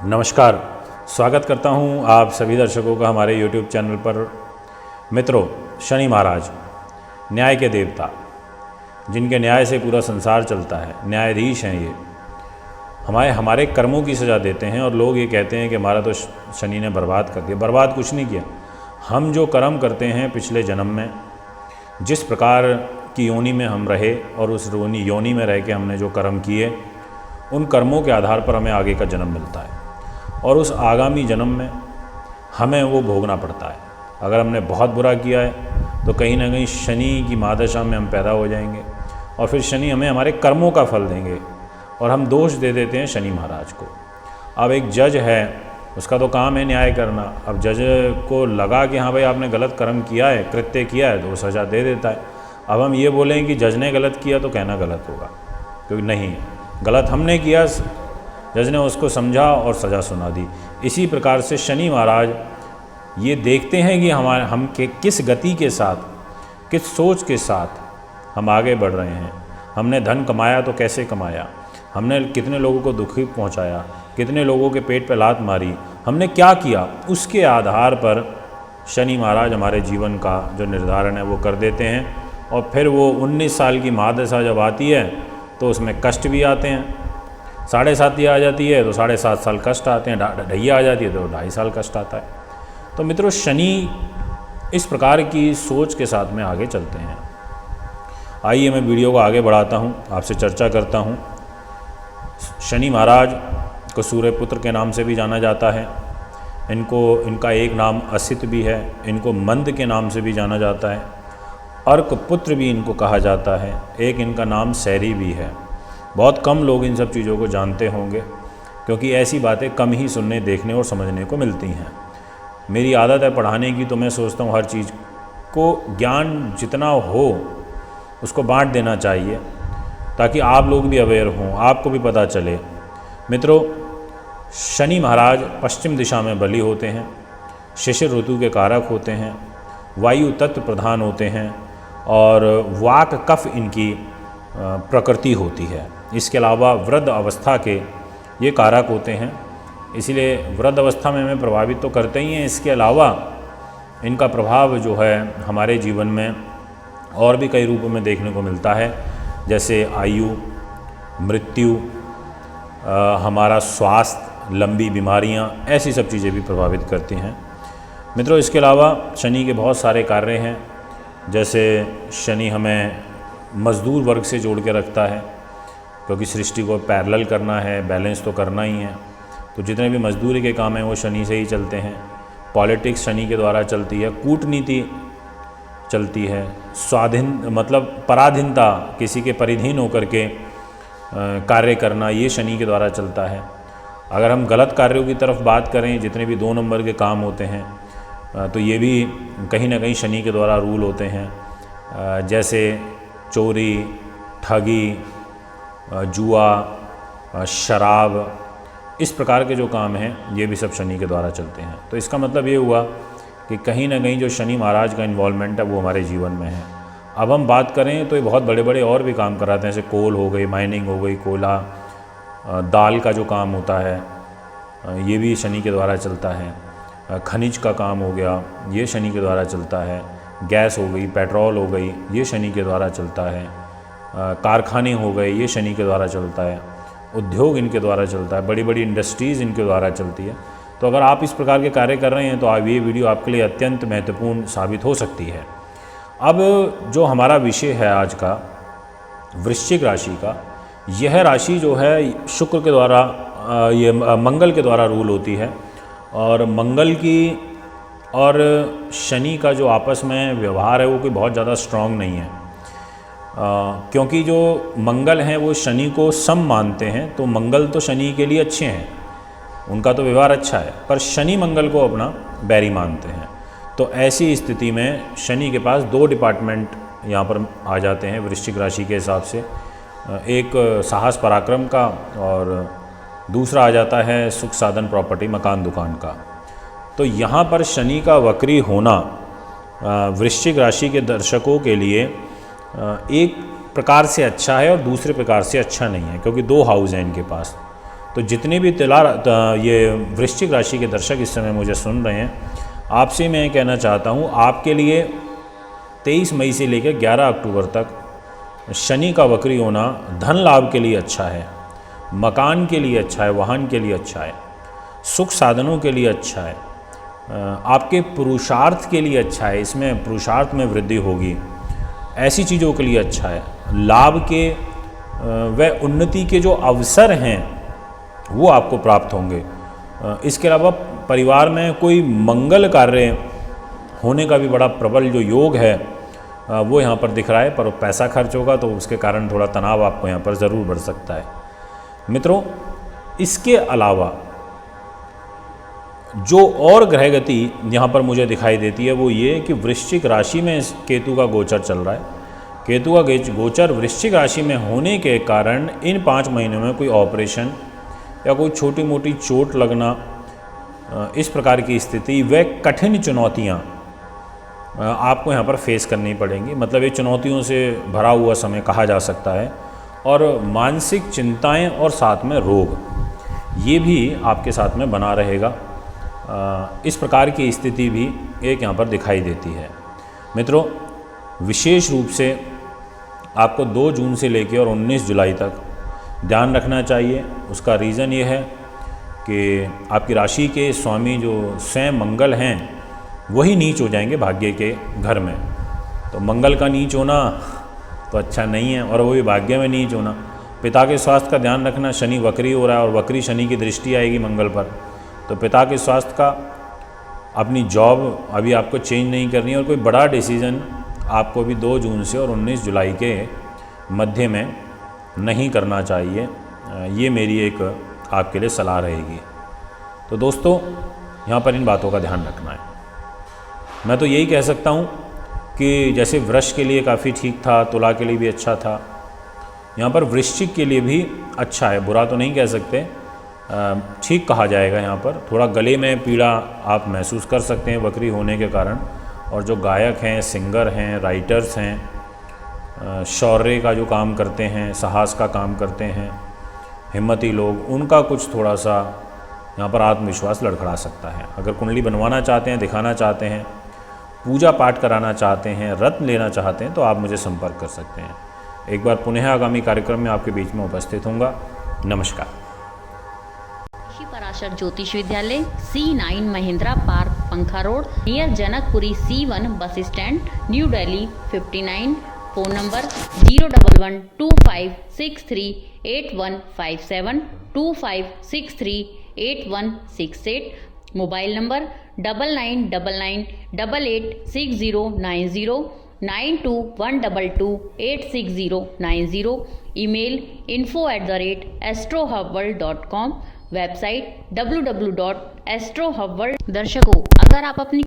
नमस्कार, स्वागत करता हूं आप सभी दर्शकों का हमारे YouTube चैनल पर। मित्रों, शनि महाराज न्याय के देवता, जिनके न्याय से पूरा संसार चलता है, न्यायाधीश हैं ये। हमारे कर्मों की सज़ा देते हैं और लोग ये कहते हैं कि हमारा तो शनि ने बर्बाद कर दिया। बर्बाद कुछ नहीं किया। हम जो कर्म करते हैं पिछले जन्म में, जिस प्रकार की योनि में हम रहे और उस योनि में रह के हमने जो कर्म किए, उन कर्मों के आधार पर हमें आगे का जन्म मिलता है और उस आगामी जन्म में हमें वो भोगना पड़ता है। अगर हमने बहुत बुरा किया है तो कहीं ना कहीं शनि की महादशा में हम पैदा हो जाएंगे और फिर शनि हमें हमारे कर्मों का फल देंगे और हम दोष दे देते हैं शनि महाराज को। अब एक जज है, उसका तो काम है न्याय करना। अब जज को लगा कि हाँ भाई आपने गलत कर्म किया है, कृत्य किया है, तो वो सज़ा दे देता है। अब हम ये बोलें कि जज ने गलत किया तो कहना गलत होगा, क्योंकि नहीं, गलत हमने किया, जज ने उसको समझा और सज़ा सुना दी। इसी प्रकार से शनि महाराज ये देखते हैं कि हम किस गति के साथ, किस सोच के साथ हम आगे बढ़ रहे हैं। हमने धन कमाया तो कैसे कमाया, हमने कितने लोगों को दुखी पहुंचाया, कितने लोगों के पेट पे लात मारी, हमने क्या किया, उसके आधार पर शनि महाराज हमारे जीवन का जो निर्धारण है वो कर देते हैं। और फिर वो 19 साल की महादशा जब आती है तो उसमें कष्ट भी आते हैं। 7.5 आ जाती है तो 7.5 साल कष्ट आते हैं, ढैया आ जाती है तो 2.5 साल कष्ट आता है। तो मित्रों, शनि इस प्रकार की सोच के साथ में आगे चलते हैं। आइए मैं वीडियो को आगे बढ़ाता हूँ, आपसे चर्चा करता हूँ। शनि महाराज को सूर्यपुत्र के नाम से भी जाना जाता है। इनका एक नाम असित भी है, इनको मंद के नाम से भी जाना जाता है, अर्क पुत्र भी इनको कहा जाता है, एक इनका नाम सैरी भी है। बहुत कम लोग इन सब चीज़ों को जानते होंगे, क्योंकि ऐसी बातें कम ही सुनने, देखने और समझने को मिलती हैं। मेरी आदत है पढ़ाने की, तो मैं सोचता हूँ हर चीज़ को ज्ञान जितना हो उसको बांट देना चाहिए, ताकि आप लोग भी अवेयर हों, आपको भी पता चले। मित्रों, शनि महाराज पश्चिम दिशा में बली होते हैं, शिशिर ऋतु के कारक होते हैं, वायु तत्व प्रधान होते हैं और वाक कफ इनकी प्रकृति होती है। इसके अलावा वृद्ध अवस्था के ये कारक होते हैं, इसीलिए वृद्ध अवस्था में हमें प्रभावित तो करते ही हैं। इसके अलावा इनका प्रभाव जो है हमारे जीवन में और भी कई रूपों में देखने को मिलता है, जैसे आयु, मृत्यु, हमारा स्वास्थ्य, लंबी बीमारियां, ऐसी सब चीज़ें भी प्रभावित करती हैं। मित्रों, इसके अलावा शनि के बहुत सारे कार्य हैं, जैसे शनि हमें मज़दूर वर्ग से जोड़ के रखता है, क्योंकि सृष्टि को पैरेलल करना है, बैलेंस तो करना ही है। तो जितने भी मजदूरी के काम हैं वो शनि से ही चलते हैं। पॉलिटिक्स शनि के द्वारा चलती है, कूटनीति चलती है, स्वाधीन मतलब पराधीनता, किसी के परिधीन होकर के कार्य करना, ये शनि के द्वारा चलता है। अगर हम गलत कार्यों की तरफ बात करें, जितने भी 2 नंबर के काम होते हैं, तो ये भी कहीं ना कहीं शनि के द्वारा रूल होते हैं, जैसे चोरी, ठगी, जुआ, शराब, इस प्रकार के जो काम हैं ये भी सब शनि के द्वारा चलते हैं। तो इसका मतलब ये हुआ कि कहीं ना कहीं जो शनि महाराज का इन्वॉल्वमेंट है वो हमारे जीवन में है। अब हम बात करें तो ये बहुत बड़े बड़े और भी काम कराते हैं, जैसे कोल हो गई, माइनिंग हो गई, कोयला, दाल का जो काम होता है ये भी शनि के द्वारा चलता है। खनिज का काम हो गया, ये शनि के द्वारा चलता है। गैस हो गई, पेट्रोल हो गई, ये शनि के द्वारा चलता है। कारखाने हो गए, ये शनि के द्वारा चलता है। उद्योग इनके द्वारा चलता है, बड़ी बड़ी इंडस्ट्रीज़ इनके द्वारा चलती है। तो अगर आप इस प्रकार के कार्य कर रहे हैं तो ये वीडियो आपके लिए अत्यंत महत्वपूर्ण साबित हो सकती है। अब जो हमारा विषय है आज का, वृश्चिक राशि का, यह राशि जो है शुक्र के द्वारा, ये मंगल के द्वारा रूल होती है। और मंगल की और शनि का जो आपस में व्यवहार है वो कोई बहुत ज़्यादा स्ट्रांग नहीं है, क्योंकि जो मंगल हैं वो शनि को सम मानते हैं। तो मंगल तो शनि के लिए अच्छे हैं, उनका तो व्यवहार अच्छा है, पर शनि मंगल को अपना बैरी मानते हैं। तो ऐसी स्थिति में शनि के पास 2 डिपार्टमेंट यहाँ पर आ जाते हैं वृश्चिक राशि के हिसाब से, एक साहस पराक्रम का और दूसरा आ जाता है सुख साधन, प्रॉपर्टी, मकान, दुकान का। तो यहाँ पर शनि का वक्री होना वृश्चिक राशि के दर्शकों के लिए एक प्रकार से अच्छा है और दूसरे प्रकार से अच्छा नहीं है, क्योंकि 2 हाउस हैं इनके पास। तो जितने भी ये वृश्चिक राशि के दर्शक इस समय मुझे सुन रहे हैं, आपसे मैं कहना चाहता हूँ, आपके लिए 23 मई से लेकर 11 अक्टूबर तक शनि का वक्री होना धन लाभ के लिए अच्छा है, मकान के लिए अच्छा है, वाहन के लिए अच्छा है, सुख साधनों के लिए अच्छा है, आपके पुरुषार्थ के लिए अच्छा है, इसमें पुरुषार्थ में वृद्धि होगी, ऐसी चीज़ों के लिए अच्छा है। लाभ के व उन्नति के जो अवसर हैं वो आपको प्राप्त होंगे। इसके अलावा परिवार में कोई मंगल कार्य होने का भी बड़ा प्रबल जो योग है वो यहाँ पर दिख रहा है, पर पैसा खर्च होगा तो उसके कारण थोड़ा तनाव आपको यहाँ पर ज़रूर बढ़ सकता है। मित्रों, इसके अलावा जो और ग्रह गति यहाँ पर मुझे दिखाई देती है वो ये कि वृश्चिक राशि में केतु का गोचर चल रहा है। केतु का गोचर वृश्चिक राशि में होने के कारण इन 5 महीनों में कोई ऑपरेशन या कोई छोटी मोटी चोट लगना, इस प्रकार की स्थिति व कठिन चुनौतियाँ आपको यहाँ पर फेस करनी पड़ेंगी। मतलब ये चुनौतियों से भरा हुआ समय कहा जा सकता है, और मानसिक चिंताएं और साथ में रोग ये भी आपके साथ में बना रहेगा। इस प्रकार की स्थिति भी एक यहाँ पर दिखाई देती है। मित्रों, विशेष रूप से आपको 2 जून से लेकर और 19 जुलाई तक ध्यान रखना चाहिए। उसका रीज़न ये है कि आपकी राशि के स्वामी जो स्वयं मंगल हैं वही नीच हो जाएंगे भाग्य के घर में। तो मंगल का नीच होना तो अच्छा नहीं है, और वो भी भाग्य में नीच होना। पिता के स्वास्थ्य का ध्यान रखना, शनि वक्री हो रहा है और वक्री शनि की दृष्टि आएगी मंगल पर, तो पिता के स्वास्थ्य का, अपनी जॉब अभी आपको चेंज नहीं करनी है, और कोई बड़ा डिसीज़न आपको भी 2 जून से और 19 जुलाई के मध्य में नहीं करना चाहिए। ये मेरी एक आपके लिए सलाह रहेगी। तो दोस्तों, यहाँ पर इन बातों का ध्यान रखना है। मैं तो यही कह सकता हूँ कि जैसे वृष के लिए काफ़ी ठीक था, तुला के लिए भी अच्छा था, यहाँ पर वृश्चिक के लिए भी अच्छा है। बुरा तो नहीं कह सकते, ठीक कहा जाएगा। यहाँ पर थोड़ा गले में पीड़ा आप महसूस कर सकते हैं वक्री होने के कारण। और जो गायक हैं, सिंगर हैं, राइटर्स हैं, शौर्य का जो काम करते हैं, साहस का काम करते हैं, हिम्मती लोग, उनका कुछ थोड़ा सा यहाँ पर आत्मविश्वास लड़खड़ा सकता है। अगर कुंडली बनवाना चाहते हैं, दिखाना चाहते हैं, पूजा पाठ कराना चाहते हैं, रत्न लेना चाहते हैं, तो आप मुझे संपर्क कर सकते हैं। एक बार पुनः आगामी कार्यक्रम में आपके बीच में उपस्थित होऊंगा। नमस्कार। श्री पराशर ज्योतिष विद्यालय, C9 महिंद्रा पार्क, पंखा road, near Janakpuri C1 bus stand, new Delhi 59। Phone number 01125638157, 25638168। Mobile number 9999886090, 9212286090। Email info@astrohubworld.com। Website www.astrohubworld। दर्शकों, अगर आप अपनी